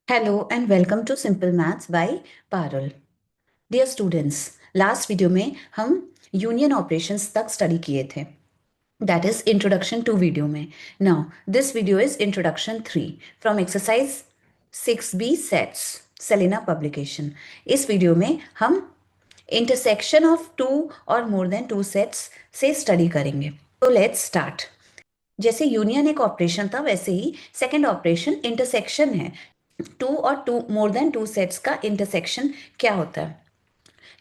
Hello and welcome to simple maths by Parul. Dear students, last video में हम union operations तक study किए थे। That is introduction two video में। Now this video is introduction 3 from exercise 6B sets, Selina publication. इस video में हम intersection of two और मोर देन टू सेट्स से स्टडी करेंगे। तो लेट्स स्टार्ट। जैसे यूनियन एक ऑपरेशन था, वैसे ही सेकेंड ऑपरेशन इंटरसेक्शन है। टू और to more than two sets का इंटरसेक्शन क्या होता है?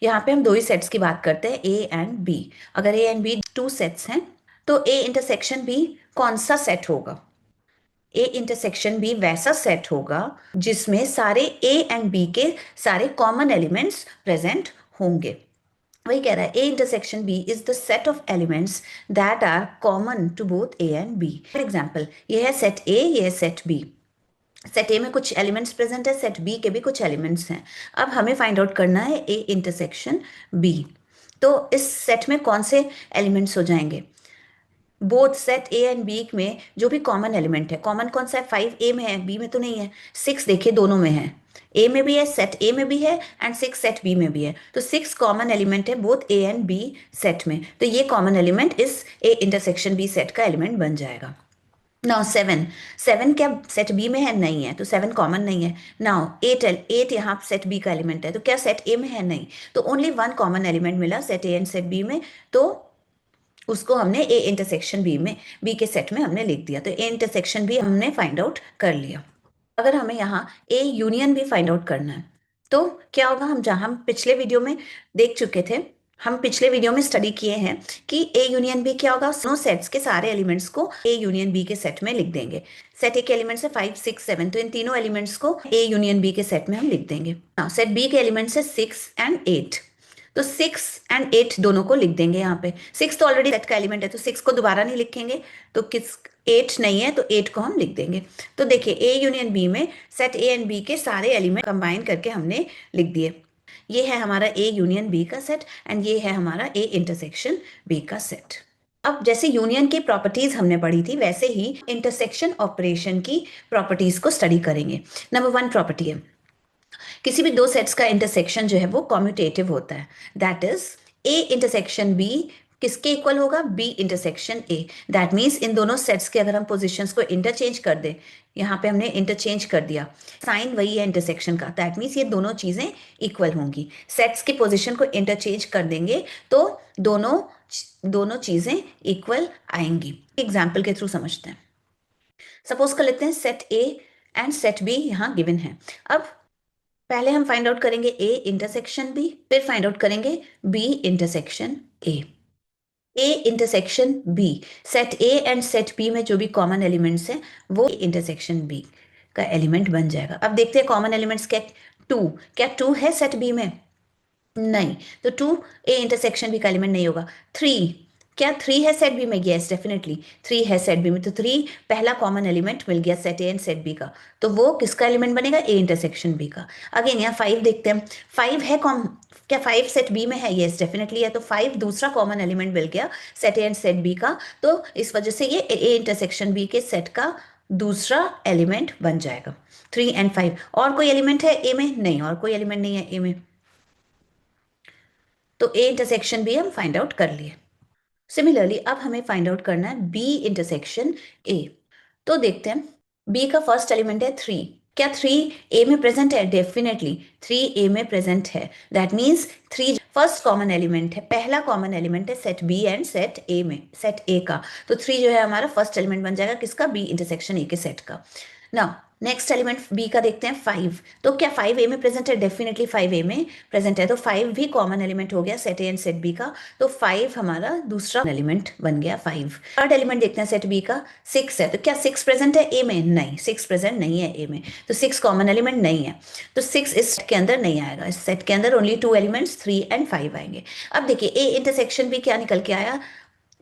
यहाँ पे हम दो ही सेट्स की बात करते हैं, ए एंड बी। अगर A and B two sets हैं तो ए इंटरसेक्शन बी कौन सा सेट होगा? ए इंटरसेक्शन बी वैसा सेट होगा जिसमें सारे ए एंड बी के सारे कॉमन एलिमेंट्स प्रेजेंट होंगे। वही कह रहा है, A intersection B is the set of elements that are common to both A and B. For example, ये है सेट ए, ये है सेट बी। सेट ए में कुछ एलिमेंट्स प्रेजेंट है, सेट बी के भी कुछ एलिमेंट्स हैं। अब हमें फाइंड आउट करना है ए इंटरसेक्शन बी। तो इस सेट में कौन से एलिमेंट्स हो जाएंगे? Both set A and B में जो भी कॉमन एलिमेंट है, कॉमन कौन सा है? 5 ए में है, बी में तो नहीं है। 6 देखिए दोनों में है, ए में भी है, सेट ए में भी है, एंड 6 सेट बी में भी है। तो 6 कॉमन एलिमेंट है both A and B set में। तो ये कॉमन एलिमेंट इस ए इंटरसेक्शन बी सेट का एलिमेंट बन जाएगा। नाउ सेवन, सेवन क्या सेट बी में है? नहीं है, तो सेवन कॉमन नहीं है। नाउ एट, एट यहाँ सेट बी का एलिमेंट है, तो क्या सेट ए में है? नहीं। तो ओनली वन कॉमन एलिमेंट मिला set A and set B में, तो उसको हमने ए इंटरसेक्शन बी में, बी के सेट में हमने लिख दिया। तो ए इंटरसेक्शन बी हमने फाइंड आउट कर लिया। अगर हमें यहाँ ए यूनियन भी फाइंड आउट करना है तो क्या होगा? हम जहाँ हम पिछले वीडियो में देख चुके थे, हम पिछले वीडियो में स्टडी किए हैं कि ए यूनियन बी क्या होगा? दोनों सेट्स के सारे एलिमेंट्स को ए यूनियन बी के सेट में लिख देंगे। सेट ए के एलिमेंट्स है 5 6 7, तो इन तीनों एलिमेंट्स को ए यूनियन बी के सेट में हम लिख देंगे। सेट बी के एलिमेंट्स है 6 एंड 8, तो 6 एंड 8 दोनों को लिख देंगे। यहाँ पे 6 तो ऑलरेडी सेट का एलिमेंट है, तो 6 को दोबारा नहीं लिखेंगे। तो किस 8 नहीं है, तो 8 को हम लिख देंगे। तो देखिए, ए यूनियन बी में सेट ए एंड बी के सारे एलिमेंट कंबाइन करके हमने लिख दिए। ये है हमारा ए यूनियन बी का सेट, एंड ये है हमारा ए इंटरसेक्शन बी का सेट। अब जैसे यूनियन की प्रॉपर्टीज हमने पढ़ी थी, वैसे ही इंटरसेक्शन ऑपरेशन की प्रॉपर्टीज को स्टडी करेंगे। नंबर 1 प्रॉपर्टी है, किसी भी दो सेट्स का इंटरसेक्शन जो है वो कॉम्यूटेटिव होता है। That is A intersection B किसके इक्वल होगा? B intersection A. That means इन दोनों सेट्स के अगर हम पोजिशंस को इंटरचेंज कर दें, यहाँ पे हमने इंटरचेंज कर दिया, साइन वही है इंटरसेक्शन का, दैट मीन्स ये दोनों चीजें इक्वल होंगी। सेट्स की पोजिशन को इंटरचेंज कर देंगे तो दोनों दोनों चीजें इक्वल आएंगी। एग्जाम्पल के थ्रू समझते हैं। सपोज कर लेते हैं set A and set B यहाँ गिवन है। अब पहले हम फाइंड आउट करेंगे ए इंटरसेक्शन बी, फिर फाइंड आउट करेंगे B intersection A. A intersection B, set A and set B में जो भी कॉमन एलिमेंट्स हैं वो इंटरसेक्शन बी का एलिमेंट बन जाएगा। अब देखते हैं कॉमन एलिमेंट्स क्या। टू, क्या टू है सेट बी में? नहीं, तो टू ए इंटरसेक्शन बी का एलिमेंट नहीं होगा। थ्री, क्या थ्री है सेट बी में? यस डेफिनेटली थ्री है सेट बी में। तो थ्री पहला कॉमन एलिमेंट मिल गया set A and set B का, तो वो किसका एलिमेंट बनेगा? ए इंटरसेक्शन बी का। अगेन यहाँ फाइव देखते हैं, फाइव है कॉम, क्या फाइव सेट बी में है? यस डेफिनेटली है। तो फाइव दूसरा कॉमन एलिमेंट मिल गया set A and set B का, तो इस वजह से ये ए इंटरसेक्शन बी के सेट का दूसरा एलिमेंट बन जाएगा। 3 एंड 5। और कोई एलिमेंट है ए में? नहीं, और कोई एलिमेंट नहीं है ए में, तो ए इंटरसेक्शन बी हम फाइंड आउट कर लिए। सिमिलरली अब हमें फाइंड आउट करना है बी इंटरसेक्शन ए। तो देखते हैं, बी का फर्स्ट एलिमेंट है 3, क्या 3 ए में प्रेजेंट है? डेफिनेटली 3 ए में प्रेजेंट है। That means 3 first common element है, पहला कॉमन एलिमेंट है set B and set A में, सेट ए का। तो 3 जो है हमारा फर्स्ट एलिमेंट बन जाएगा किसका? बी इंटरसेक्शन ए के सेट का। नाउ नेक्स्ट एलिमेंट बी का देखते हैं 5, तो क्या 5 ए में प्रेजेंट है? डेफिनेटली 5 ए में प्रेजेंट है, तो 5 भी कॉमन एलिमेंट हो गया set A and set B का, तो 5 हमारा दूसरा एलिमेंट बन गया 5। थर्ड एलिमेंट देखते हैं सेट बी का 6 है, तो क्या 6 प्रेजेंट है ए में? नहीं, 6 प्रेजेंट नहीं है ए में, तो 6 कॉमन एलिमेंट नहीं है, तो 6 इस सेट के अंदर नहीं आएगा। इस सेट के अंदर ओनली 2 एलिमेंट्स 3 एंड 5 आएंगे। अब देखिए ए इंटरसेक्शन भी क्या निकल के आया?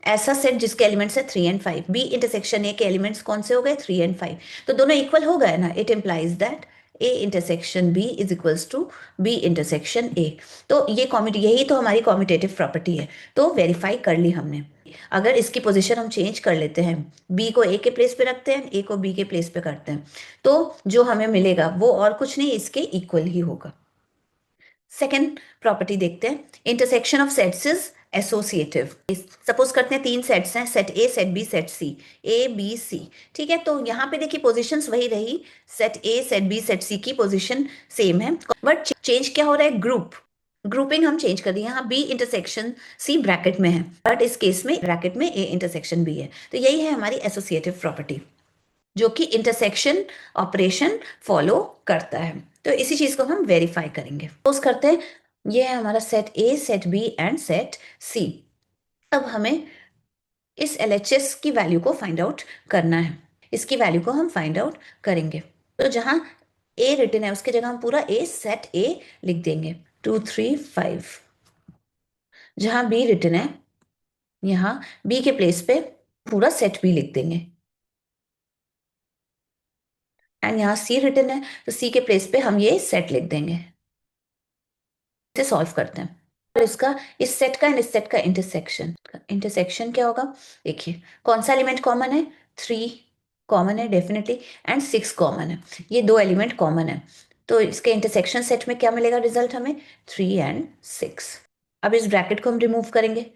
ऐसा सेट जिसके एलिमेंट्स है 3 एंड 5। बी इंटरसेक्शन ए के एलिमेंट्स कौन से हो गए? 3 एंड 5, तो दोनों इक्वल हो गए ना। It implies that A intersection B is equals to B intersection A. तो ये यही तो हमारी कॉम्यूटेटिव प्रॉपर्टी है, तो वेरीफाई कर ली हमने। अगर इसकी पोजीशन हम चेंज कर लेते हैं, बी को ए के प्लेस पे रखते हैं, ए को बी के प्लेस पे करते हैं, तो जो हमें मिलेगा वो और कुछ नहीं, इसके इक्वल ही होगा। सेकेंड प्रॉपर्टी देखते हैं, intersection of sets is associative. Suppose करते हैं 3 सेट्स हैं, set A, set B, set C, A B C. ठीक है, तो यहाँ पे देखिए पोजीशंस वही रही, set A, set B, set C की पोजीशन सेम है, बट चेंज क्या हो रहा है, ग्रुपिंग हम चेंज कर दिए। यहाँ बी इंटरसेक्शन सी ब्रैकेट में है, बट इस केस में ब्रैकेट में ए इंटरसेक्शन बी है। तो यही है हमारी एसोसिएटिव प्रॉपर्टी, जो कि इंटरसेक्शन ऑपरेशन फॉलो करता है। तो इसी चीज को हम वेरीफाई करेंगे। सपोज करते हैं ये है हमारा set A, set B and set C. अब हमें इस LHS की वैल्यू को फाइंड आउट करना है, इसकी वैल्यू को हम फाइंड आउट करेंगे। तो जहां ए रिटन है उसके जगह हम पूरा ए, सेट ए लिख देंगे 2 3 5। जहां बी रिटन है, यहाँ बी के प्लेस पे पूरा सेट बी लिख देंगे, एंड यहाँ सी रिटन है तो सी के प्लेस पे हम ये सेट लिख देंगे। इसे सॉल्व करते हैं, और इसका इस सेट का एंड इस सेट का इंटरसेक्शन क्या होगा, देखिए कौन सा एलिमेंट कॉमन है, 3 कॉमन है डेफिनेटली, एंड 6 कॉमन है, ये 2 एलिमेंट कॉमन है। तो इसके इंटरसेक्शन सेट में क्या मिलेगा रिजल्ट हमें, 3 एंड 6। अब इस ब्रैकेट को हम रिमूव करेंगे।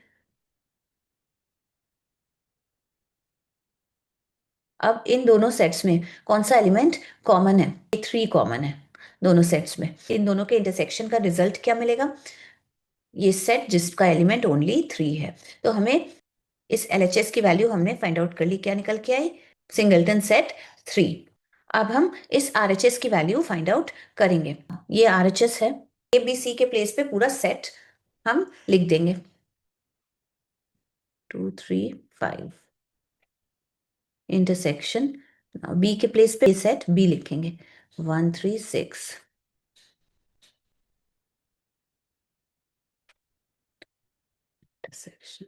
अब इन दोनों सेट्स में कौन सा एलिमेंट कॉमन है, 3 कॉमन है दोनों सेट्स में। इन दोनों के इंटरसेक्शन का रिजल्ट क्या मिलेगा, ये सेट जिसका एलिमेंट ओनली 3 है। तो हमें इस LHS की वैल्यू हमने फाइंड आउट कर ली, क्या निकल के आई, सिंगलटन सेट 3। अब हम इस RHS की वैल्यू फाइंड आउट करेंगे। ये RHS है, ABC के प्लेस पे पूरा सेट हम लिख देंगे 2 3 5 इंटरसेक्शन, बी के प्लेस पे सेट बी लिखेंगे 1 3 6 इंटरसेक्शन।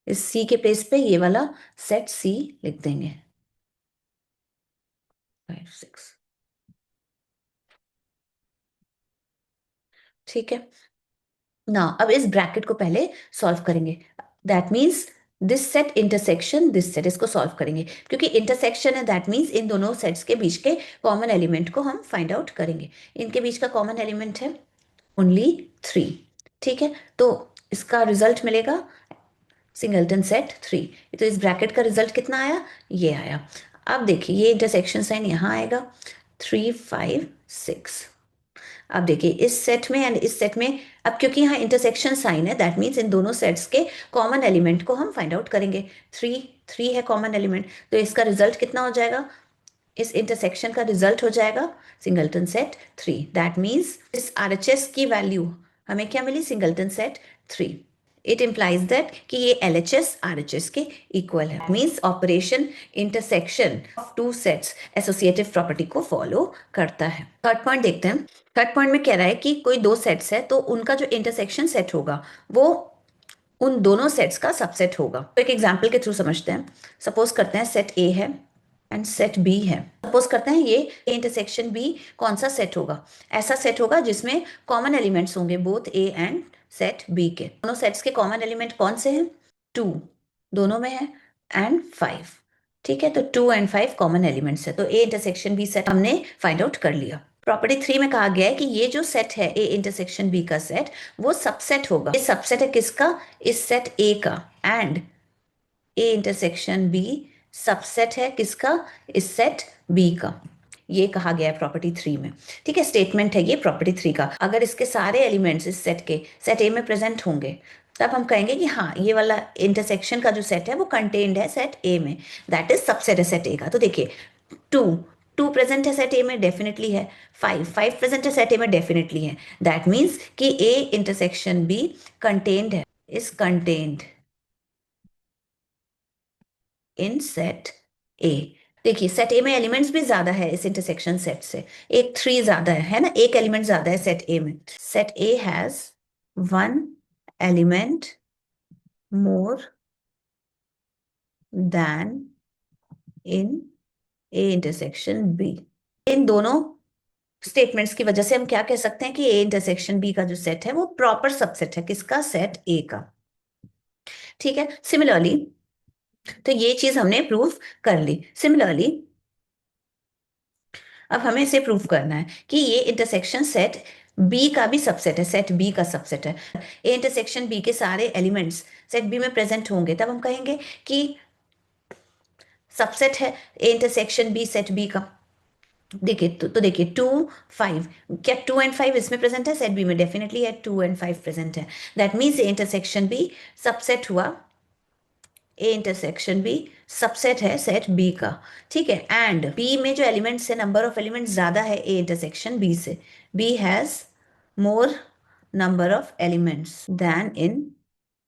इस सी के प्लेस पे ये वाला सेट सी लिख देंगे 5 6। ठीक है ना, अब इस ब्रैकेट को पहले सॉल्व करेंगे। That means this set intersection this set, इसको सॉल्व करेंगे क्योंकि इंटरसेक्शन है, दैट मीन्स इन दोनों सेट्स के बीच के कॉमन एलिमेंट को हम फाइंड आउट करेंगे। इनके बीच का कॉमन एलिमेंट है ओनली 3। ठीक है, तो इसका रिजल्ट मिलेगा सिंगलटन सेट 3। तो इस ब्रैकेट का रिजल्ट कितना आया, ये आया। अब देखिए ये इंटरसेक्शन साइन यहाँ आएगा 3 5 6। अब देखिए इस सेट में एंड इस सेट में, अब क्योंकि यहाँ इंटरसेक्शन साइन है, दैट मीन्स इन दोनों सेट्स के कॉमन एलिमेंट को हम फाइंड आउट करेंगे। 3 है कॉमन एलिमेंट, तो इसका रिजल्ट कितना हो जाएगा, इस इंटरसेक्शन का रिजल्ट हो जाएगा सिंगलटन सेट 3। दैट मीन्स इस RHS की वैल्यू हमें क्या मिली, singleton set 3। It implies that कि ये LHS RHS के इक्वल है, means operation intersection of 2 sets associative property को फॉलो करता है। थर्ड पॉइंट देखते हैं। थर्ड पॉइंट में कह रहा है कि कोई 2 सेट्स है तो उनका जो इंटरसेक्शन सेट होगा वो उन दोनों सेट्स का सबसेट होगा। तो एक एग्जाम्पल के थ्रू समझते हैं। सपोज करते हैं सेट ए है एंड सेट बी है। सपोज करते हैं ये इंटरसेक्शन बी कौन सा सेट होगा, ऐसा सेट होगा जिसमें कॉमन एलिमेंट्स होंगे both A and set B के। दोनों सेट्स के कॉमन एलिमेंट कौन से हैं, 2 दोनों में है एंड 5। ठीक है, तो 2 एंड 5 कॉमन एलिमेंट्स है, तो ए इंटरसेक्शन बी सेट हमने फाइंड आउट कर लिया। प्रॉपर्टी 3 में कहा गया है कि ये जो सेट है ए इंटरसेक्शन बी का सेट, वो सबसेट होगा। ये सबसेट है किसका, इस सेट ए का, and A intersection B subset है किसका, इस सेट बी का। ये कहा गया है प्रॉपर्टी 3 में। ठीक है, स्टेटमेंट है ये प्रॉपर्टी 3 का। अगर इसके सारे एलिमेंट्स इस सेट के सेट ए में प्रेजेंट होंगे तब हम कहेंगे कि हाँ ये वाला इंटरसेक्शन का जो सेट है वो कंटेन्ड है सेट ए में, दैट इज सबसेट है सेट ए का। तो देखिए 2 2 प्रेजेंट है सेट ए में, डेफिनेटली है। 5 प्रेजेंट है सेट ए में, डेफिनेटली है। दैट मीन्स कि ए इंटरसेक्शन बी कंटेन्ड है, इज कंटेन्ड इन सेट ए। देखिए सेट ए में एलिमेंट्स भी ज्यादा है इस इंटरसेक्शन सेट से, एक 3 ज्यादा है ना, एक एलिमेंट ज्यादा है सेट ए में। Set A has 1 element more than in A intersection B. इन दोनों स्टेटमेंट्स की वजह से हम क्या कह सकते हैं कि ए इंटरसेक्शन बी का जो सेट है वो प्रॉपर सबसेट है किसका, सेट ए का। ठीक है। सिमिलरली, तो ये चीज हमने प्रूव कर ली। सिमिलरली अब हमें इसे प्रूव करना है कि ये इंटरसेक्शन सेट बी का भी सबसेट है, सेट बी का सबसेट है। ए इंटरसेक्शन बी के सारे एलिमेंट्स सेट बी में प्रेजेंट होंगे, तब हम कहेंगे कि सबसेट है A intersection B set B का। देखिए तो देखिए 2 5, क्या 2 और 5 इसमें प्रेजेंट है? सेट बी में डेफिनेटली है, 2 और 5 प्रेजेंट है। That means A intersection B subset हुआ, ए इंटरसेक्शन बी सबसेट है सेट बी का। ठीक है। एंड बी में जो एलिमेंट्स है, नंबर ऑफ एलिमेंट्स ज्यादा है ए इंटरसेक्शन बी से। B has more number of elements than in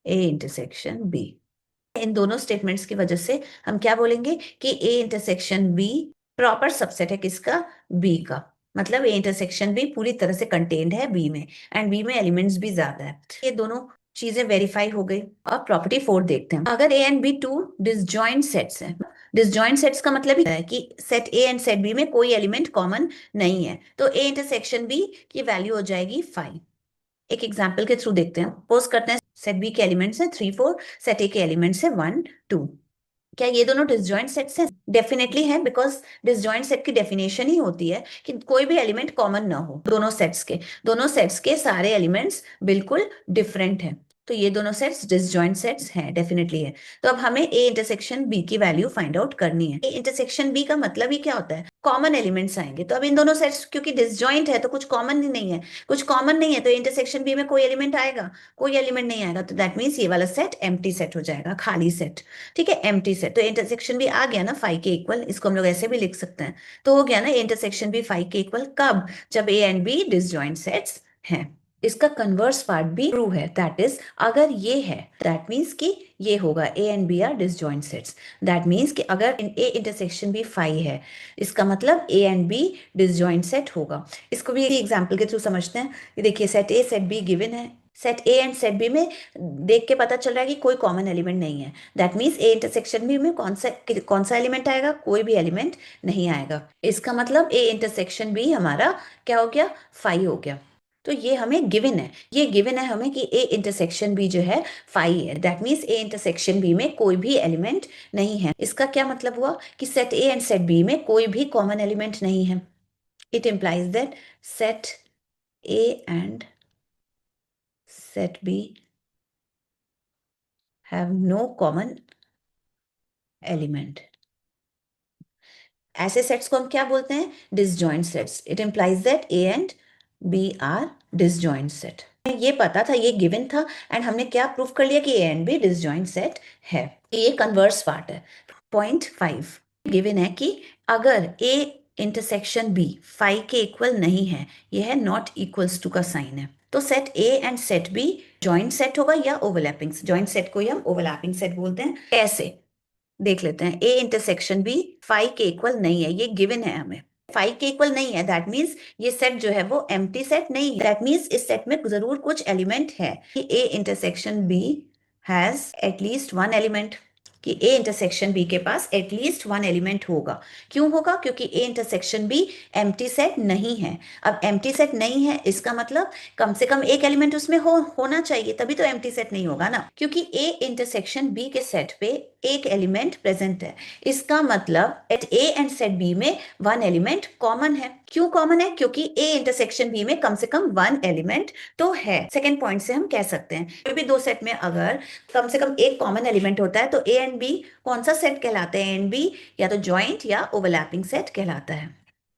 A intersection B. इन दोनों स्टेटमेंट्स की वजह से हम क्या बोलेंगे कि A intersection B proper subset है किसका? बी का। मतलब ए इंटरसेक्शन बी पूरी तरह से कंटेन्ड है बी में, एंड बी में एलिमेंट्स भी ज्यादा है। ये दोनों चीजें वेरीफाई हो गई। अब प्रॉपर्टी 4 देखते हैं। अगर A and B two disjoint sets हैं, डिसजॉइंट सेट्स का मतलब है कि set A and set B में कोई एलिमेंट कॉमन नहीं है, तो ए इंटरसेक्शन बी की वैल्यू हो जाएगी 5। एक एग्जाम्पल के थ्रू देखते हैं। सपोज करते हैं सेट बी के एलिमेंट्स हैं 3 4, सेट ए के एलिमेंट्स है 1 2। क्या ये दोनों डिसजॉइंट सेट्स हैं? डेफिनेटली है, बिकॉज डिसजॉइंट सेट की डेफिनेशन ही होती है कि कोई भी एलिमेंट कॉमन ना हो दोनों सेट्स के सारे एलिमेंट्स बिल्कुल डिफरेंट हैं। तो ये दोनों सेट्स डिसजॉइंट सेट्स हैं, डेफिनेटली है। तो अब हमें ए इंटरसेक्शन बी की वैल्यू फाइंड आउट करनी है। ए इंटरसेक्शन बी का मतलब ही क्या होता है? कॉमन एलिमेंट्स आएंगे। तो अब इन दोनों सेट्स क्योंकि डिसजॉइंट है तो कुछ कॉमन ही नहीं है, कुछ कॉमन नहीं है, तो इंटरसेक्शन बी में कोई एलिमेंट आएगा? कोई एलिमेंट नहीं आएगा। तो दैट मीन्स ये वाला सेट एम्प्टी सेट हो जाएगा, खाली सेट। ठीक है, एम्प्टी सेट। तो इंटरसेक्शन भी आ गया ना 5 के इक्वल, इसको हम लोग ऐसे भी लिख सकते हैं। तो हो गया ना इंटरसेक्शन भी 5 के इक्वल, कब? जब A and B disjoint sets हैं। इसका कन्वर्स पार्ट भी ट्रू है, दैट इज अगर ये है दैट मीन्स कि ये होगा A and B are disjoint sets. That means कि अगर ए इंटरसेक्शन भी 5 है, इसका मतलब A and B disjoint set होगा। इसको भी एग्जांपल के थ्रू समझते हैं। ये देखिए set A set B given है, set A and set B में देख के पता चल रहा है कि कोई कॉमन एलिमेंट नहीं है। That means A intersection B में कौन सा एलिमेंट आएगा? कोई भी एलिमेंट नहीं आएगा। इसका मतलब ए इंटरसेक्शन बी हमारा क्या हो गया? 5 हो गया। तो ये हमें गिवन है, ये गिवन है हमें कि ए इंटरसेक्शन बी जो है 5 है। That means A intersection B में कोई भी एलिमेंट नहीं है। इसका क्या मतलब हुआ कि set A and set B में कोई भी कॉमन एलिमेंट नहीं है। It implies that set A and set B have no common element. ऐसे सेट्स को हम क्या बोलते हैं? Disjoint sets. It implies that A and B are disjoint set. ये पता था, ये गिवन था, एंड हमने क्या प्रूव कर लिया कि A and B disjoint set है। ये कन्वर्स पार्ट है। पॉइंट 5 गिवन है कि अगर ए इंटरसेक्शन बी 5 के इक्वल नहीं है, यह है नॉट इक्वल्स टू का साइन है, तो set A and set B joint set होगा या ओवरलैपिंग। जॉइंट सेट को ही हम ओवरलैपिंग सेट बोलते हैं। कैसे देख लेते हैं। ए इंटरसेक्शन बी 5 के इक्वल नहीं है, ये गिवन है हमें। 5 के इक्वल नहीं है, दैट मीन्स ये सेट जो है वो एम्प्टी सेट नहीं है। दैट मीन्स इस सेट में जरूर कुछ एलिमेंट है कि A intersection B has at least 1 element, कि ए इंटरसेक्शन बी के पास एटलीस्ट 1 एलिमेंट होगा। क्यों होगा? क्योंकि A intersection B empty set नहीं है। अब एम्प्टी सेट नहीं है, इसका मतलब कम से कम एक एलिमेंट उसमें होना चाहिए, तभी तो एम्प्टी सेट नहीं होगा ना। क्योंकि ए इंटरसेक्शन बी के सेट पे एक एलिमेंट प्रेजेंट है, इसका मतलब at A and set B में 1 एलिमेंट कॉमन है। क्यों कॉमन है? क्योंकि ए इंटरसेक्शन बी में कम से कम 1 एलिमेंट तो है। सेकेंड पॉइंट से हम कह सकते हैं कोई भी दो सेट में अगर कम से कम एक कॉमन एलिमेंट होता है तो ए एंड बी कौन सा सेट कहलाता है? ए एंड बी या तो जॉइंट या ओवरलैपिंग सेट कहलाता है।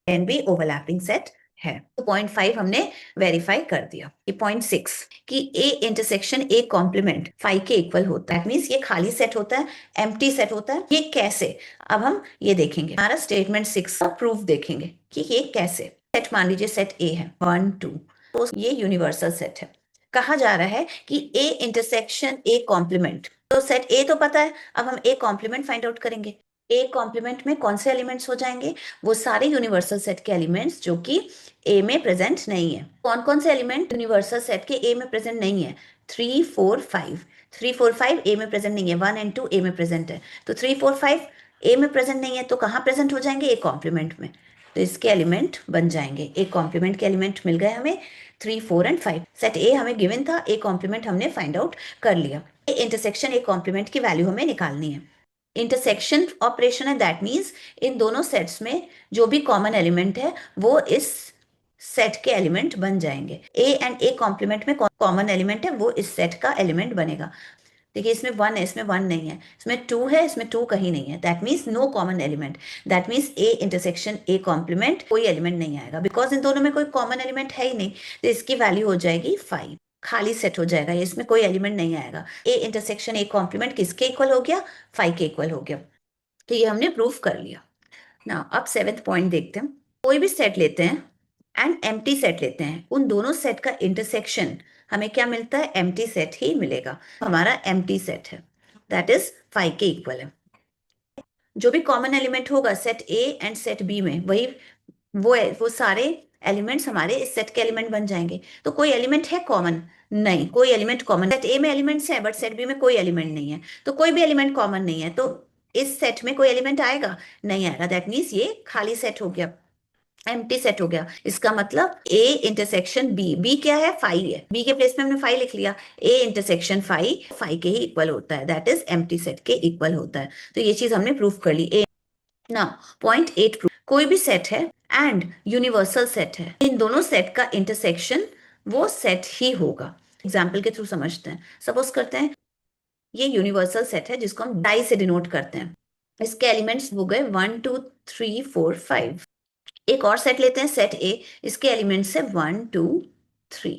A and B overlapping set है। तो पॉइंट 5 हमने वेरीफाई कर दिया। ये पॉइंट 6 कि ए इंटरसेक्शन ए कॉम्प्लीमेंट 5 के इक्वल होता है, मीन्स ये खाली सेट होता है, एम्प्टी सेट होता है। ये कैसे? अब हम ये देखेंगे, हमारा स्टेटमेंट 6 का प्रूफ देखेंगे कि ये कैसे। सेट मान लीजिए सेट ए है 1 2, तो ये यूनिवर्सल सेट है। कहा जा रहा है कि ए इंटरसेक्शन ए कॉम्प्लीमेंट, तो सेट ए तो पता है, अब हम ए कॉम्प्लीमेंट फाइंड आउट करेंगे। ए कॉम्प्लीमेंट में कौन से एलिमेंट्स हो जाएंगे? वो सारे यूनिवर्सल सेट के एलिमेंट्स जो कि ए में प्रेजेंट नहीं है। कौन कौन से एलिमेंट यूनिवर्सल सेट के ए में प्रेजेंट नहीं है? 3 4 5। 3 4 5 ए में प्रेजेंट नहीं है, 1 एंड 2 ए में प्रेजेंट है। तो 3 4 5 ए में प्रेजेंट नहीं है, तो कहाँ प्रेजेंट हो जाएंगे? ए कॉम्प्लीमेंट में। तो इसके एलिमेंट बन जाएंगे, ए कॉम्प्लीमेंट के एलिमेंट मिल गए हमें 3 4 एंड 5। सेट ए हमें गिवन था, ए कॉम्प्लीमेंट हमने फाइंड आउट कर लिया। इंटरसेक्शन ए कॉम्प्लीमेंट की वैल्यू हमें निकालनी है। इंटरसेक्शन ऑपरेशन है, दैट मीन्स इन दोनों सेट्स में जो भी कॉमन एलिमेंट है वो इस सेट के एलिमेंट बन जाएंगे। ए एंड ए कॉम्प्लीमेंट में कॉमन एलिमेंट है वो इस सेट का एलिमेंट बनेगा। देखिए इसमें 1 है, इसमें 1 नहीं है, इसमें 2 है, इसमें 2 कहीं नहीं है, that means no common element. That means A intersection A complement कोई एलिमेंट नहीं आएगा, बिकॉज इन दोनों में कोई कॉमन एलिमेंट है ही नहीं, तो इसकी वैल्यू हो जाएगी 5। खाली सेट हो जाएगा, इसमें कोई एलिमेंट नहीं आएगा। ए इंटरसेक्शन ए कॉम्प्लीमेंट किसके इक्वल हो गया? 5 के इक्वल हो गया। तो ये हमने प्रूफ कर लिया ना। अब 7th पॉइंट देखते हैं। कोई भी सेट लेते हैं एंड एम्प्टी सेट लेते हैं, उन दोनों सेट का इंटरसेक्शन हमें क्या मिलता है? एम्प्टी सेट ही मिलेगा। हमारा एम्प्टी सेट है, दैट इज 5 के इक्वल है। जो भी कॉमन एलिमेंट होगा set A and set B में, वही वो सारे एलिमेंट्स हमारे इस सेट के एलिमेंट बन जाएंगे। तो कोई एलिमेंट है कॉमन? नहीं, कोई एलिमेंट कॉमन। सेट ए में एलिमेंट्स है बट सेट बी में कोई एलिमेंट नहीं है, तो कोई भी एलिमेंट कॉमन नहीं है, तो इस सेट में कोई एलिमेंट आएगा? नहीं आएगा। दैट मीन्स ये खाली सेट हो गया, एम्प्टी सेट हो गया। इसका मतलब ए इंटरसेक्शन बी, बी क्या है? 5 है, बी के प्लेस में हमने 5 लिख लिया। ए इंटरसेक्शन 5 के ही इक्वल होता है, दैट इज एम्प्टी सेट के इक्वल होता है। तो ये चीज हमने प्रूफ कर ली। ए ना पॉइंट 8 प्रूफ। कोई भी सेट है एंड यूनिवर्सल सेट है, इन दोनों सेट का इंटरसेक्शन वो सेट ही होगा। एग्जाम्पल के थ्रू समझते हैं। सपोज करते हैं ये यूनिवर्सल सेट है जिसको हम डाई से डिनोट करते हैं। इसके एलिमेंट्स हो गए 1 2 3 4 5। एक और सेट लेते हैं, सेट ए, इसके एलिमेंट्स है 1 2 3।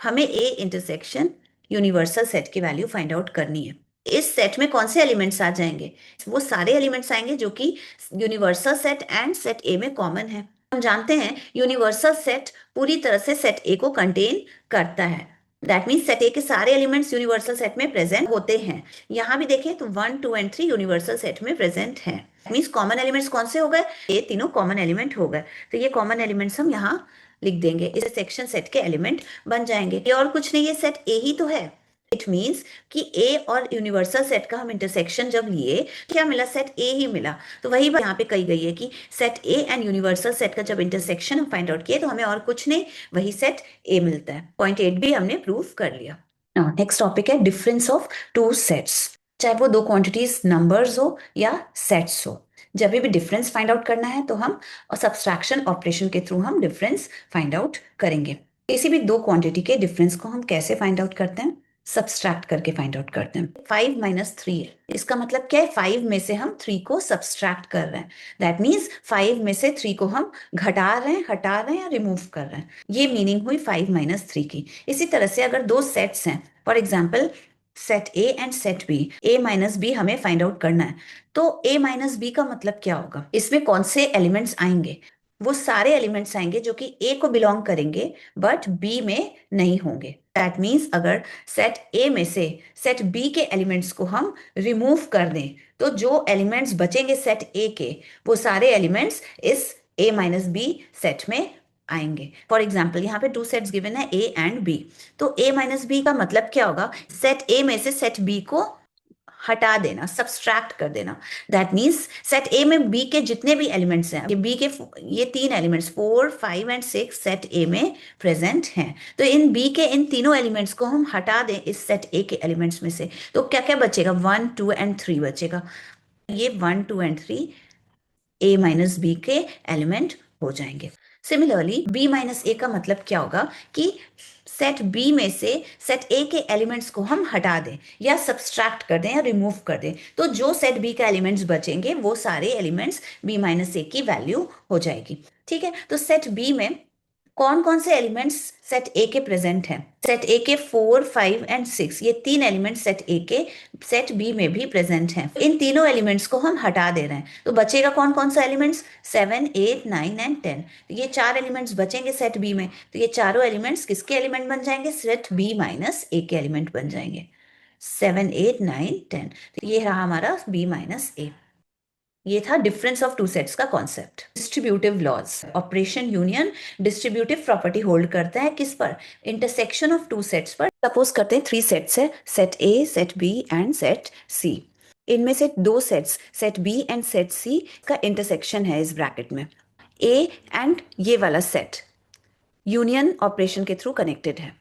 हमें ए इंटरसेक्शन यूनिवर्सल सेट की वैल्यू फाइंड आउट करनी है। इस सेट में कौन से एलिमेंट्स आ जाएंगे? वो सारे एलिमेंट्स आएंगे जो कि universal set and set A में कॉमन है। हम जानते हैं यूनिवर्सल सेट पूरी तरह से सेट ए को कंटेन करता है, दैट मीन्स सेट ए के सारे एलिमेंट्स यूनिवर्सल सेट में प्रेजेंट होते हैं। यहां भी देखें तो 1 2 एंड 3 यूनिवर्सल सेट में प्रेजेंट हैं। मीन्स कॉमन एलिमेंट्स कौन से हो गए? ये तीनों कॉमन एलिमेंट हो गए। तो ये कॉमन एलिमेंट्स हम यहाँ लिख देंगे, इस सेक्शन सेट के एलिमेंट बन जाएंगे। ये और कुछ नहीं है, सेट ए ही तो है। इट मीन्स कि ए और यूनिवर्सल सेट का हम इंटरसेक्शन जब लिए, क्या मिला? सेट ए ही मिला। तो वही बात यहाँ पे कही गई है कि set A and universal set का जब इंटरसेक्शन हम फाइंड आउट किए तो हमें और कुछ नहीं, वही सेट ए मिलता है। पॉइंट 8 भी हमने प्रूव कर लिया। नेक्स्ट टॉपिक है डिफरेंस ऑफ टू सेट्स। चाहे वो दो क्वांटिटीज नंबर्स हो या सेट्स हो, जब भी डिफरेंस फाइंड आउट करना है तो हम सब्सट्रैक्शन ऑपरेशन के थ्रू हम डिफरेंस फाइंड आउट करेंगे। किसी भी दो क्वांटिटी के डिफरेंस को हम कैसे फाइंड आउट करते हैं? सब्सट्रैक्ट करके फाइंड आउट करते हैं। 5 - 3 है, इसका मतलब क्या है? 5 में से हम 3 को सब्सट्रैक्ट कर रहे हैं। दैट मीन्स 5 में से 3 को हम घटा रहे हैं, हटा रहे हैं या रिमूव कर रहे हैं। ये मीनिंग हुई 5 - 3 की। इसी तरह से अगर दो सेट्स हैं, for example set A and set B, A minus B हमें फाइंड आउट करना है, तो ए माइनस बी का मतलब क्या होगा? इसमें कौन से एलिमेंट्स आएंगे? वो सारे एलिमेंट्स आएंगे जो कि ए को बिलोंग करेंगे बट बी में नहीं होंगे। दैट मीन्स अगर सेट ए में से सेट बी के एलिमेंट्स को हम रिमूव कर दें तो जो एलिमेंट्स बचेंगे सेट ए के, वो सारे एलिमेंट्स इस ए माइनस बी सेट में आएंगे। फॉर एग्जाम्पल यहाँ पे टू सेट्स गिवन है ए एंड बी, तो ए माइनस बी का मतलब क्या होगा? सेट ए में से सेट बी को हटा देना, सब्सट्रैक्ट कर देना। दैट मीन्स सेट ए में बी के जितने भी एलिमेंट्स हैं, ये बी के ये तीन एलिमेंट्स 4 5 एंड 6 सेट ए में प्रेजेंट हैं, तो इन बी के इन तीनों एलिमेंट्स को हम हटा दें इस सेट ए के एलिमेंट्स में से, तो क्या क्या बचेगा? 1 2 एंड 3 बचेगा। ये 1 2 एंड 3 ए माइनस बी के एलिमेंट हो जाएंगे। सिमिलरली बी माइनस ए का मतलब क्या होगा कि सेट बी में से सेट ए के एलिमेंट्स को हम हटा दें या सब्सट्रैक्ट कर दें या रिमूव कर दें, तो जो सेट बी के एलिमेंट्स बचेंगे वो सारे एलिमेंट्स बी माइनस ए की वैल्यू हो जाएगी। ठीक है, तो सेट बी में कौन कौन से एलिमेंट्स सेट ए के प्रेजेंट हैं? सेट ए के 4 5 एंड 6, ये तीन एलिमेंट्स सेट ए के सेट बी में भी प्रेजेंट हैं। इन तीनों एलिमेंट्स को हम हटा दे रहे हैं, तो बचेगा कौन कौन सा एलिमेंट्स? 7 8 9 एंड 10। ये चार एलिमेंट्स बचेंगे सेट बी में, तो ये चारों एलिमेंट्स किसके एलिमेंट बन जाएंगे? सेट बी माइनस ए के एलिमेंट बन जाएंगे। 7 8 9 10, तो ये रहा हमारा बी माइनस ए। ये था डिफरेंस ऑफ टू सेट्स का concept. Distributive laws, operation union distributive property hold करता है किस पर? इंटरसेक्शन ऑफ टू सेट्स पर। सपोज करते हैं 3 सेट्स है, set A set B and set C. इनमें से दो sets set B and set C का इंटरसेक्शन है इस ब्रैकेट में। ए एंड ये वाला सेट यूनियन ऑपरेशन के थ्रू कनेक्टेड है।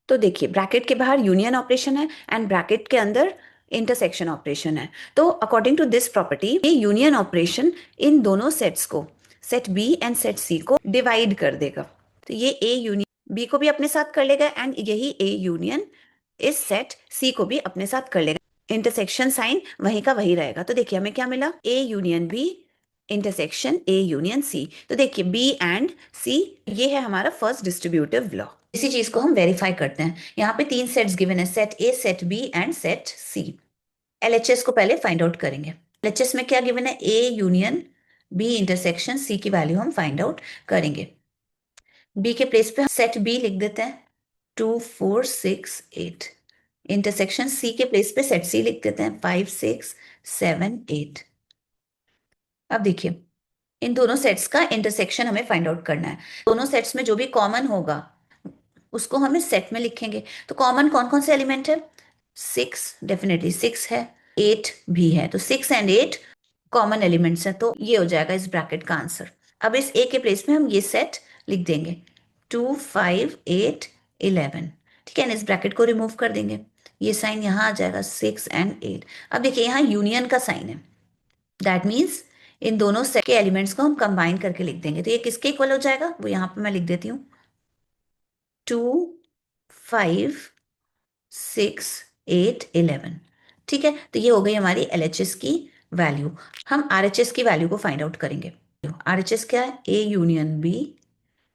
तो देखिए ब्रैकेट के बाहर यूनियन ऑपरेशन है एंड ब्रैकेट के अंदर इंटरसेक्शन ऑपरेशन है। तो अकॉर्डिंग टू दिस प्रॉपर्टी ये यूनियन ऑपरेशन इन दोनों सेट्स को, सेट बी एंड सेट सी को डिवाइड कर देगा। तो ये ए यूनियन बी को भी अपने साथ कर लेगा एंड यही ए यूनियन इस सेट सी को भी अपने साथ कर लेगा। इंटरसेक्शन साइन वहीं का वही रहेगा। तो देखिए हमें क्या मिला, A union B intersection A union C. तो देखिए बी एंड सी ये है हमारा फर्स्ट डिस्ट्रीब्यूटिव लॉ। इसी चीज को हम वेरीफाई करते हैं। यहाँ पे 3 सेट्स गिवन है, set A, set B and set C. LHS को पहले फाइंड आउट करेंगे। एलएचएस में क्या गिवन है, A union B intersection C की वैल्यू हम फाइंड आउट करेंगे। बी के प्लेस पे सेट बी लिख देते हैं 2 4 6 8। इंटरसेक्शन सी के प्लेस पे सेट सी लिख देते हैं 5 6 7 8। अब देखिए इन दोनों सेट्स का इंटरसेक्शन हमें फाइंड आउट करना है। दोनों सेट्स में जो भी कॉमन होगा उसको हम इस सेट में लिखेंगे। तो कॉमन कौन कौन से एलिमेंट है, 6 डेफिनेटली 6 है, 8 भी है। तो 6 एंड 8 कॉमन एलिमेंट्स हैं। तो ये हो जाएगा इस ब्रैकेट का आंसर। अब इस ए के प्लेस में हम ये सेट लिख देंगे 2 5 8 11। ठीक है ना, इस ब्रैकेट को रिमूव कर देंगे, ये साइन यहाँ आ जाएगा 6 एंड 8। अब देखिए यहाँ यूनियन का साइन है, दैट मीन्स इन दोनों सेट के एलिमेंट्स को हम कंबाइन करके लिख देंगे। तो ये किसके इक्वल हो जाएगा, वो यहाँ पे मैं लिख देती हूँ 2 5 6 8 11। ठीक है, तो ये हो गई हमारी एलएचएस की वैल्यू। हम आरएचएस की वैल्यू को फाइंड आउट करेंगे। आरएचएस क्या है, A union B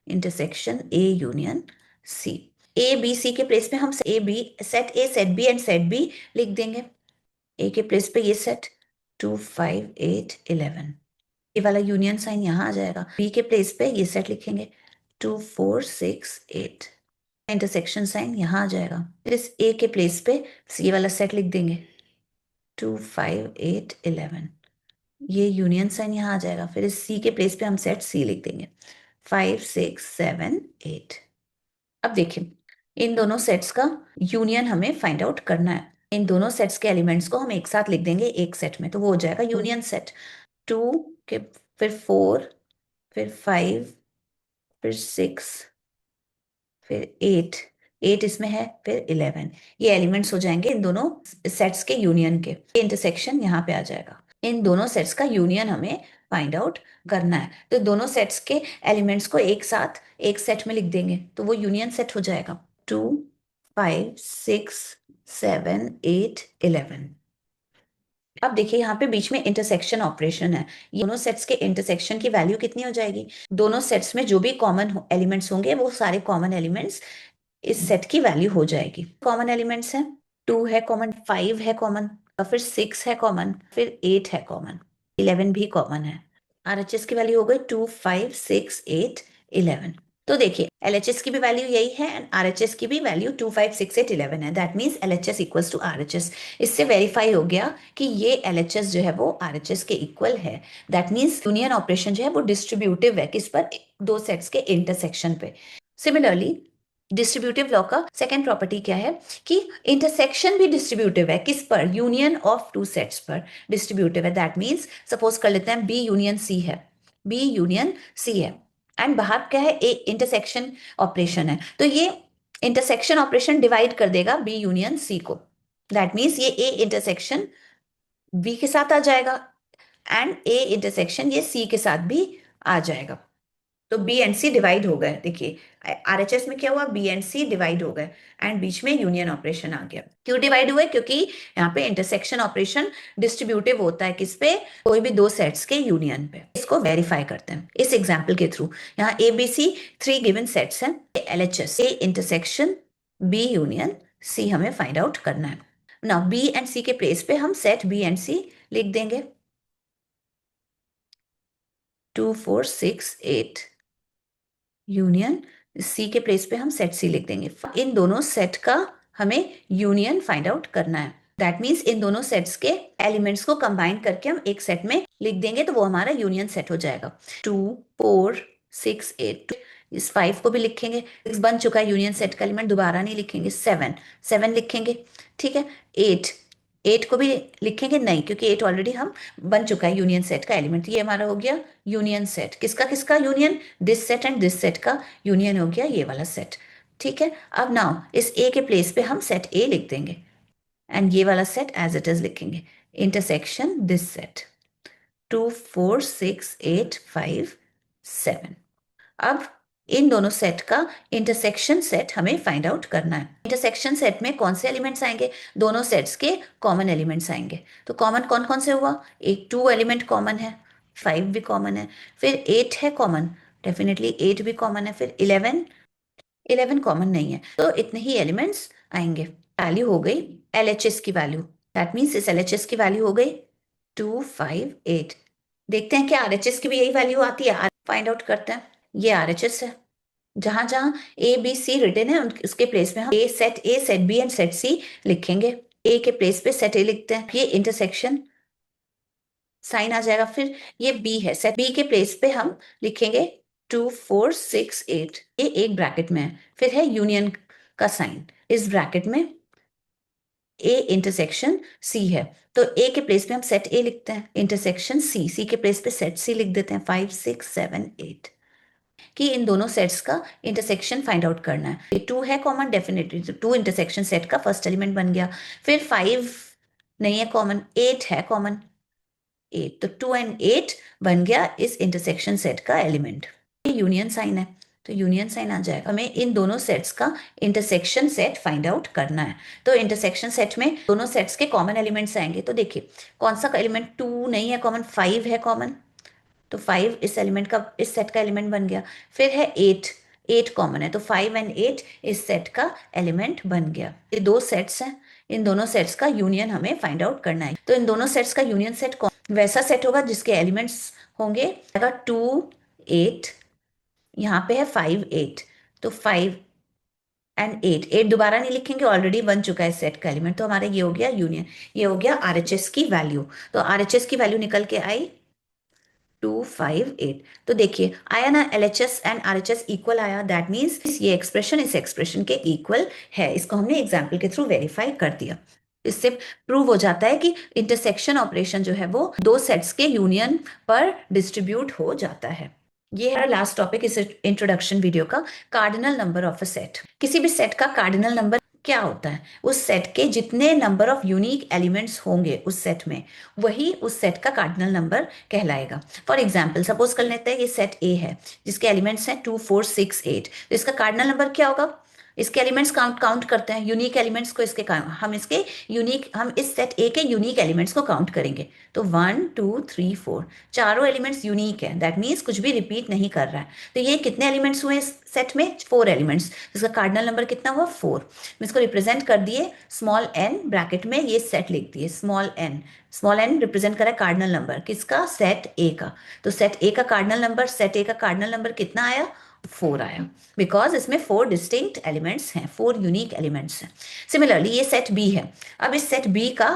intersection A union C. A B C के प्लेस पे हम A B set A set B and set B लिख देंगे। ए के प्लेस पे ये सेट 2 5 8 11, ये वाला यूनियन साइन यहाँ आ जाएगा। बी के प्लेस पे ये सेट लिखेंगे 2 4 6 8, इंटरसेक्शन साइन यहाँ आ जाएगा। फिर इस ए के प्लेस पे ये वाला सेट लिख देंगे 2 5 8 11, ये यूनियन साइन यहाँ आ जाएगा। फिर इस सी के प्लेस पे हम सेट सी लिख देंगे 5 6 7 8। अब देखिए इन दोनों सेट्स का यूनियन हमें फाइंड आउट करना है। इन दोनों सेट्स के एलिमेंट्स को हम एक साथ लिख देंगे एक सेट में, तो वो हो जाएगा यूनियन सेट। 2 के फिर 4 फिर 5 फिर 6 फिर 8, 8 इसमें है, फिर 11, ये एलिमेंट्स हो जाएंगे इन दोनों सेट्स के यूनियन के। इंटरसेक्शन यहाँ पे आ जाएगा। इन दोनों सेट्स का यूनियन हमें फाइंड आउट करना है। तो दोनों सेट्स के एलिमेंट्स को एक साथ एक सेट में लिख देंगे तो वो यूनियन सेट हो जाएगा 2 5 6 7 8 11। अब देखिए यहाँ पे बीच में इंटरसेक्शन ऑपरेशन है, ये दोनों सेट्स के इंटरसेक्शन की वैल्यू कितनी हो जाएगी, दोनों सेट्स में जो भी कॉमन एलिमेंट्स होंगे वो सारे कॉमन एलिमेंट्स इस सेट की वैल्यू हो जाएगी। कॉमन एलिमेंट्स हैं 2 है कॉमन, 5 है कॉमन, और फिर 6 है कॉमन, फिर 8 है कॉमन, 11 भी कॉमन है। आरएचएस की वैल्यू हो गई 2 5 6 8 11। तो देखिए एलएचएस की भी वैल्यू यही है एंड आरएचएस की भी वैल्यू 2 5 6 8 11 है। That means LHS equals to RHS. इससे वेरीफाई हो गया कि ये एलएचएस जो है वो आरएचएस के इक्वल है। दैट मीन्स यूनियन ऑपरेशन जो है वो डिस्ट्रीब्यूटिव है, किस पर, दो सेट्स के इंटरसेक्शन पे। सिमिलरली डिस्ट्रीब्यूटिव लॉ का सेकेंड प्रॉपर्टी क्या है कि इंटरसेक्शन भी डिस्ट्रीब्यूटिव है, किस पर, यूनियन ऑफ टू सेट्स पर डिस्ट्रीब्यूटिव है। दैट मीन्स सपोज कर लेते हैं बी यूनियन सी है, बी यूनियन सी है एंड बाहर क्या है, ए इंटरसेक्शन ऑपरेशन है। तो ये इंटरसेक्शन ऑपरेशन डिवाइड कर देगा बी यूनियन सी को। दैट मीन्स ये ए इंटरसेक्शन बी के साथ आ जाएगा एंड ए इंटरसेक्शन ये सी के साथ भी आ जाएगा। तो बी एंड सी डिवाइड हो गए। देखिए आरएचएस में क्या हुआ, बी एंड सी डिवाइड हो गए एंड बीच में यूनियन ऑपरेशन आ गया। क्यों डिवाइड हुए, क्योंकि यहाँ पे इंटरसेक्शन ऑपरेशन डिस्ट्रीब्यूटिव होता है, किस पे, कोई भी दो सेट्स के यूनियन पे। इसको वेरीफाई करते हैं इस एग्जाम्पल के थ्रू। यहाँ ए बी सी 3 गिवन सेट्स हैं। LHS A intersection B union C हमें फाइंड आउट करना है। नाउ बी एंड सी के प्लेस पे हम सेट बी एंड सी लिख देंगे 2 4 6 8 यूनियन सी के प्लेस पे हम सेट सी लिख देंगे। इन दोनों सेट का हमें यूनियन फाइंड आउट करना है। दैट मीन्स इन दोनों सेट्स के एलिमेंट्स को कंबाइन करके हम एक सेट में लिख देंगे तो वो हमारा यूनियन सेट हो जाएगा। 2 4 6 8, इस 5 को भी लिखेंगे, 6 बन चुका है यूनियन सेट का एलिमेंट, दोबारा नहीं लिखेंगे। 7 7 लिखेंगे, ठीक है। 8 8 को भी लिखेंगे नहीं, क्योंकि 8 ऑलरेडी हम बन चुका है यूनियन सेट का एलिमेंट। ये हमारा हो गया यूनियन सेट। किसका किसका union, this set and this set का यूनियन हो गया ये वाला सेट। ठीक है, अब नाउ इस ए के प्लेस पे हम सेट ए लिख देंगे एंड ये वाला सेट एज इट इज लिखेंगे, इंटरसेक्शन दिस सेट 2 4 6 8 5 7। अब इन दोनों सेट का इंटरसेक्शन सेट हमें फाइंड आउट करना है। इंटरसेक्शन सेट में कौन से एलिमेंट्स आएंगे? दोनों सेट्स के कॉमन एलिमेंट्स आएंगे। तो कॉमन कौन कौन से हुआ? एक 2 एलिमेंट कॉमन है, 5 भी कॉमन है, फिर 8 है कॉमन, डेफिनेटली 8 भी कॉमन है, फिर 11 कॉमन नहीं है, तो इतने ही एलिमेंट्स आएंगे। वैल्यू हो गई LHS की वैल्यू, दैट मीन्स इस LHS की वैल्यू हो गई 258। देखते हैं कि RHS की भी यही वैल्यू आती है, फाइंड आउट करते हैं। ये RHS है, जहां जहां ए बी सी रिटन है उसके प्लेस में हम ए सेट बी एंड सेट सी लिखेंगे। ए के प्लेस पे सेट ए लिखते हैं, ये इंटरसेक्शन साइन आ जाएगा। फिर ये बी है, सेट बी के प्लेस पे हम लिखेंगे 2 4 6 8, ये एक ब्रैकेट में है। फिर है यूनियन का साइन, इस ब्रैकेट में ए इंटरसेक्शन सी है, तो ए के प्लेस पे हम सेट ए लिखते हैं, इंटरसेक्शन सी, सी के प्लेस पे सेट सी लिख देते हैं। 5 6 7 8 कि इन दोनों सेट्स का इंटरसेक्शन फाइंड आउट करना है। ये 2 है कॉमन, डेफिनेटली तो 2 इंटरसेक्शन सेट का फर्स्ट एलिमेंट बन गया। फिर 5 नहीं है कॉमन, 8 है कॉमन, 8, तो 2 एंड 8 बन गया इस इंटरसेक्शन सेट का एलिमेंट। ये यूनियन साइन है, तो यूनियन साइन आ जाएगा। हमें इन दोनों सेट्स का इंटरसेक्शन सेट फाइंड आउट करना है। तो इंटरसेक्शन सेट में दोनों सेट्स के कॉमन एलिमेंट्स आएंगे। तो देखिए कौन सा एलिमेंट 2 नहीं है कॉमन, 5 है कॉमन, तो 5 इस एलिमेंट का, इस सेट का एलिमेंट बन गया। फिर है 8, 8 कॉमन है, तो 5 एंड 8 इस सेट का एलिमेंट बन गया। ये दो सेट्स हैं, इन दोनों सेट्स का यूनियन हमें फाइंड आउट करना है। तो इन दोनों सेट्स का यूनियन सेट वैसा सेट होगा जिसके एलिमेंट्स होंगे 2 8, यहाँ पे है 5 8, तो 5 एंड 8, 8 दोबारा नहीं लिखेंगे, ऑलरेडी बन चुका है सेट का एलिमेंट, तो हमारा ये हो गया यूनियन, ये हो गया RHS की वैल्यू। तो RHS की वैल्यू निकल के आई 258। तो देखिए आया ना, LHS एंड RHS इक्वल आया, दैट मीन्स ये एक्सप्रेशन इस एक्सप्रेशन के इक्वल है। इसको हमने एग्जाम्पल के थ्रू वेरीफाई कर दिया। इससे प्रूव हो जाता है कि इंटरसेक्शन ऑपरेशन जो है वो दो सेट्स के यूनियन पर डिस्ट्रीब्यूट हो जाता है। ये है लास्ट टॉपिक इस इंट्रोडक्शन वीडियो का, cardinal number of a set. किसी भी सेट का कार्डिनल नंबर क्या होता है? उस सेट के जितने नंबर ऑफ यूनिक एलिमेंट्स होंगे उस सेट में, वही उस सेट का कार्डिनल नंबर कहलाएगा। फॉर एग्जाम्पल सपोज कर लेते हैं ये सेट ए है जिसके एलिमेंट्स हैं 2 4 6 8, तो इसका कार्डिनल नंबर क्या होगा? इसके एलिमेंट्स काउंट करते हैं, यूनिक एलिमेंट्स को इसके हम इसके यूनिक, हम इस सेट ए के यूनिक एलिमेंट्स को काउंट करेंगे। तो 1 2 3 4, चारों एलिमेंट्स यूनिक है, दैट मीन्स कुछ भी रिपीट नहीं कर रहा है। तो ये कितने एलिमेंट्स हुए इस सेट में? 4 एलिमेंट्स। इसका कार्डिनल नंबर कितना हुआ? 4। हम इसको रिप्रेजेंट कर दिए स्मॉल n, ब्रैकेट में ये सेट लिख दिए small n। Small n represent करा कार्डिनल नंबर किसका? सेट ए का। तो सेट ए का कार्डिनल नंबर, सेट ए का कार्डिनल नंबर कितना आया? 4 आया, बिकॉज इसमें 4 डिस्टिंक्ट एलिमेंट्स हैं, 4 यूनिक एलिमेंट्स हैं। सिमिलरली ये सेट बी है, अब इस सेट बी का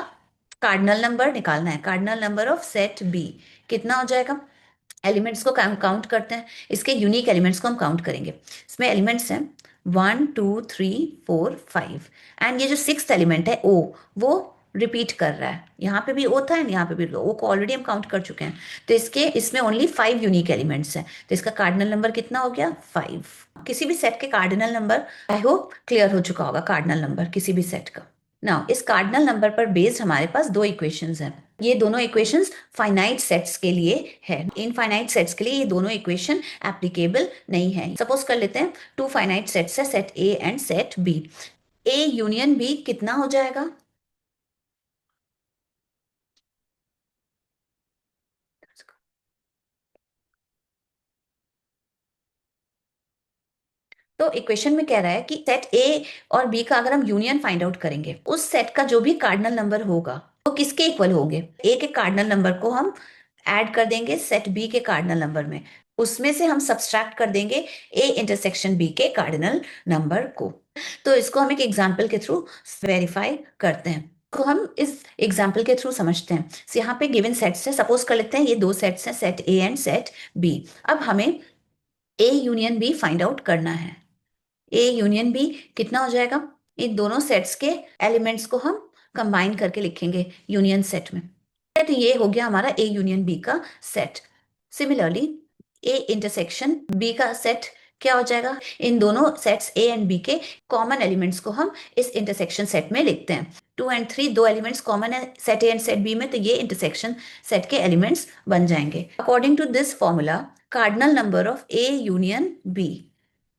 कार्डिनल नंबर निकालना है। Cardinal number of set B कितना हो जाएगा? एलिमेंट्स को काउंट करते हैं, इसके यूनिक एलिमेंट्स को हम काउंट करेंगे। इसमें एलिमेंट्स हैं 1 2 3 4 5, एंड ये जो 6th एलिमेंट है ओ, वो रिपीट कर रहा है। यहाँ पे भी ओ था एंड यहाँ पे भी ओ को ऑलरेडी हम काउंट कर चुके हैं, तो इसमें ओनली 5 यूनिक एलिमेंट्स हैं, तो इसका कार्डिनल नंबर कितना हो गया? 5। किसी भी सेट के cardinal number, I hope clear हो चुका होगा कार्डिनल नंबर किसी भी सेट का। नाउ इस कार्डिनल नंबर पर बेस्ड हमारे पास दो इक्वेशंस हैं। ये दोनों इक्वेशंस फाइनाइट सेट्स के लिए है, इनफाइनाइट सेट्स के लिए ये दोनों इक्वेशन एप्लीकेबल नहीं है। सपोज कर लेते हैं 2 फाइनाइट सेट्स है, set A and set B. A union B कितना हो जाएगा? तो इक्वेशन में कह रहा है कि सेट ए और बी का अगर हम यूनियन फाइंड आउट करेंगे, उस सेट का जो भी कार्डिनल नंबर होगा वो किसके इक्वल होंगे? ए के कार्डिनल नंबर को हम ऐड कर देंगे सेट बी के कार्डिनल नंबर में, उसमें से हम सब्सट्रैक्ट कर देंगे ए इंटरसेक्शन बी के कार्डिनल नंबर को। तो इसको हम एक एग्जाम्पल के थ्रू वेरीफाई करते हैं, को हम इस एग्जाम्पल के थ्रू समझते हैं। यहाँ पे गिवन सेट्स है, सपोज कर लेते हैं ये दो सेट्स हैं, set A and set B. अब हमें A union B find out करना है। ए यूनियन बी कितना हो जाएगा? इन दोनों सेट्स के एलिमेंट्स को हम कंबाइन करके लिखेंगे यूनियन सेट में, तो ये हो गया हमारा ए यूनियन बी का set. Similarly A intersection B का सेट क्या हो जाएगा, इन दोनों सेट्स ए एंड बी के कॉमन एलिमेंट्स को हम इस इंटरसेक्शन सेट में लिखते हैं। 2 एंड 3 दो एलिमेंट्स कॉमन है set A and set B में, तो ये इंटरसेक्शन सेट के एलिमेंट्स बन जाएंगे। According to this formula cardinal number of A union B,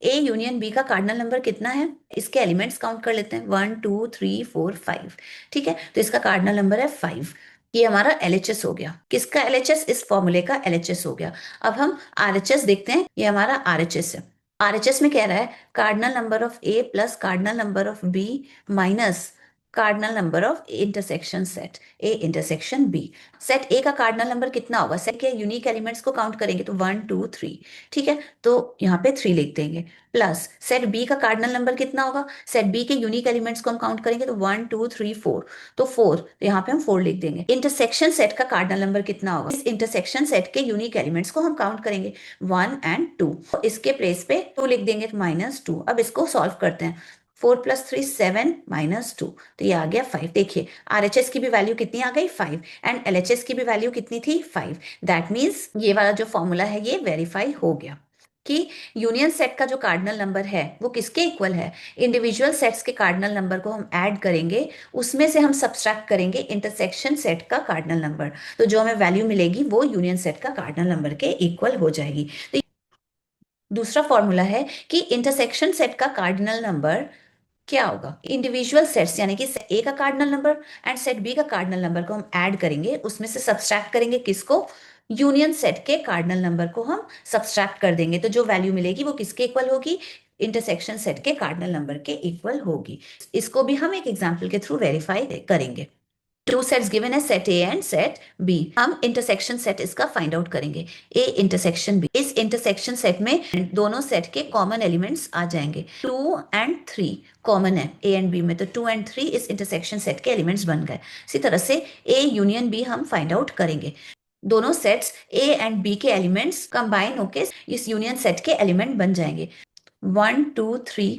A union B का कार्डिनल नंबर कितना है, इसके एलिमेंट्स काउंट कर लेते हैं, 1 2 3 4 5। ठीक है, तो इसका कार्डिनल नंबर है 5। ये हमारा एलएचएस हो गया। किसका एलएचएस, इस फॉर्मूले का एलएचएस हो गया। अब हम आरएचएस देखते हैं, ये हमारा आरएचएस है। आरएचएस में कह रहा है cardinal number of A plus cardinal number of B minus cardinal number of intersection set A intersection B. Set A का कार्डिनल नंबर कितना होगा, सेट के यूनिक एलिमेंट्स को काउंट करेंगे तो 1 2 3। ठीक है, तो यहाँ पे 3 लिख देंगे। प्लस सेट बी का कार्डिनल नंबर कितना होगा, सेट बी के यूनिक एलिमेंट्स को हम काउंट करेंगे तो 1 2 3 4, तो 4, तो यहाँ पे हम 4 लिख देंगे। इंटरसेक्शन सेट का कार्डिनल नंबर कितना होगा, इस इंटरसेक्शन सेट के यूनिक एलिमेंट्स को हम काउंट करेंगे 1 एंड 2, इसके प्लेस पे 2 लिख देंगे -2। अब इसको सॉल्व करते हैं, 4 + 3 7 -2, तो ये आ गया 5। देखिए आरएचएस की भी वैल्यू कितनी आ गई 5, एंड एलएचएस की भी वैल्यू कितनी थी 5। दैट मीन्स ये वाला जो फॉर्मूला है ये वेरीफाई हो गया कि यूनियन सेट का जो कार्डिनल नंबर है वो किसके इक्वल है, इंडिविजुअल सेट्स के कार्डिनल नंबर को हम ऐड करेंगे, उसमें से हम सब्सट्रैक्ट करेंगे इंटरसेक्शन सेट का कार्डिनल नंबर, तो जो हमें वैल्यू मिलेगी वो यूनियन सेट का कार्डिनल नंबर के इक्वल हो जाएगी। तो दूसरा फॉर्मूला है कि इंटरसेक्शन सेट का कार्डिनल नंबर क्या होगा, इंडिविजुअल सेट्स यानी कि सेट ए का cardinal number and set B का कार्डिनल नंबर को हम ऐड करेंगे, उसमें से सब्सट्रैक्ट करेंगे किसको, यूनियन सेट के कार्डिनल नंबर को हम सब्सट्रैक्ट कर देंगे, तो जो वैल्यू मिलेगी वो किसके इक्वल होगी, इंटरसेक्शन सेट के कार्डिनल नंबर के इक्वल होगी। इसको भी हम एक एग्जांपल के थ्रू वेरीफाई करेंगे। टू सेट्स गिवन है set A and set B, हम इंटरसेक्शन सेट इसका फाइंड आउट करेंगे, ए इंटरसेक्शन बी। इस इंटरसेक्शन सेट में दोनों सेट के कॉमन एलिमेंट्स आ जाएंगे, 2 एंड 3 कॉमन है ए एंड बी में, तो 2 एंड 3 इस इंटरसेक्शन सेट के एलिमेंट्स बन गए। इसी तरह से ए यूनियन बी हम फाइंड आउट करेंगे, दोनों सेट्स ए एंड बी के एलिमेंट्स कंबाइन होके इस यूनियन सेट के एलिमेंट बन जाएंगे। 1 2 3,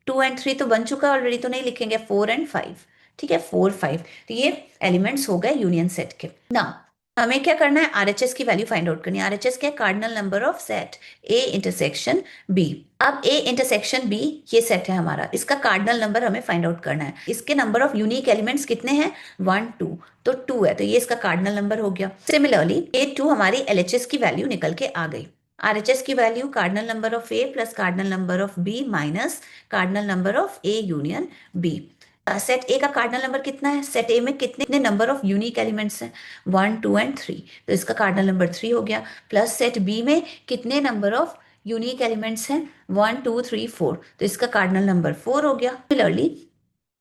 2 एंड 3 तो बन चुका है ऑलरेडी, तो नहीं लिखेंगे, 4 एंड 5। ठीक है, 4 5, तो ये एलिमेंट्स हो गए यूनियन सेट के ना। हमें क्या करना है, आरएचएस की वैल्यू फाइंड आउट करनी है। आरएचएस क्या है, cardinal number of set A intersection B. अब ए इंटरसेक्शन बी ये सेट है हमारा, इसका कार्डिनल नंबर हमें फाइंड आउट करना है। इसके नंबर ऑफ यूनिक एलिमेंट्स कितने हैं, 1 2, तो 2 है, तो ये इसका कार्डिनल नंबर हो गया। सिमिलरली ए 2 हमारी एलएचएस की वैल्यू निकल के आ गई। आरएचएस की value cardinal number of A plus cardinal number of B minus cardinal number of A union B. Set A का कार्डिनल नंबर कितना है, सेट ए में कितने नंबर ऑफ यूनिक एलिमेंट्स हैं, 1 2 एंड 3, तो इसका कार्डिनल नंबर 3 हो गया। प्लस सेट बी में कितने नंबर ऑफ यूनिक एलिमेंट्स हैं, 1 2 3 4, तो इसका कार्डिनल नंबर 4 हो गया। सिमिलरली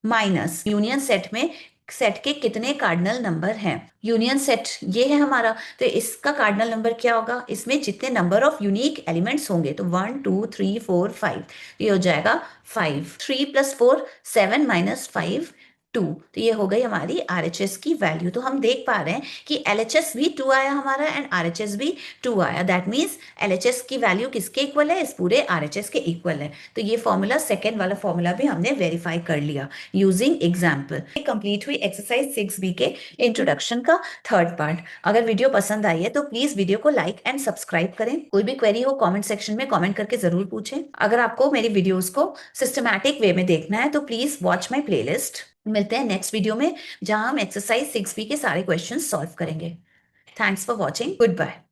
माइनस यूनियन सेट में सेट के कितने कार्डिनल नंबर हैं, यूनियन सेट ये है हमारा, तो इसका कार्डिनल नंबर क्या होगा, इसमें जितने नंबर ऑफ यूनिक एलिमेंट्स होंगे, तो 1 2 3 4 5, ये हो जाएगा 5। 3 + 4 7 -5 2, तो ये हो गई हमारी आरएचएस की वैल्यू। तो हम देख पा रहे हैं कि एलएचएस भी 2 आया हमारा एंड आरएचएस भी 2 आया। दैट मीन्स एलएचएस की वैल्यू किसके इक्वल है, इस पूरे आरएचएस के इक्वल है। तो ये फॉर्मूला, सेकेंड वाला फॉर्मूला भी हमने वेरीफाई कर लिया यूजिंग एग्जाम्पल। कंप्लीट हुई एक्सरसाइज 6B के इंट्रोडक्शन का थर्ड पार्ट। अगर वीडियो पसंद आई है तो प्लीज वीडियो को लाइक एंड सब्सक्राइब करें। कोई भी क्वेरी हो कमेंट सेक्शन में कमेंट करके जरूर पूछें। अगर आपको मेरी वीडियोस को सिस्टमैटिक वे में देखना है तो प्लीज वॉच माई प्लेलिस्ट। मिलते हैं नेक्स्ट वीडियो में जहां हम एक्सरसाइज 6B के सारे क्वेश्चन सॉल्व करेंगे। Thanks for watching, good bye.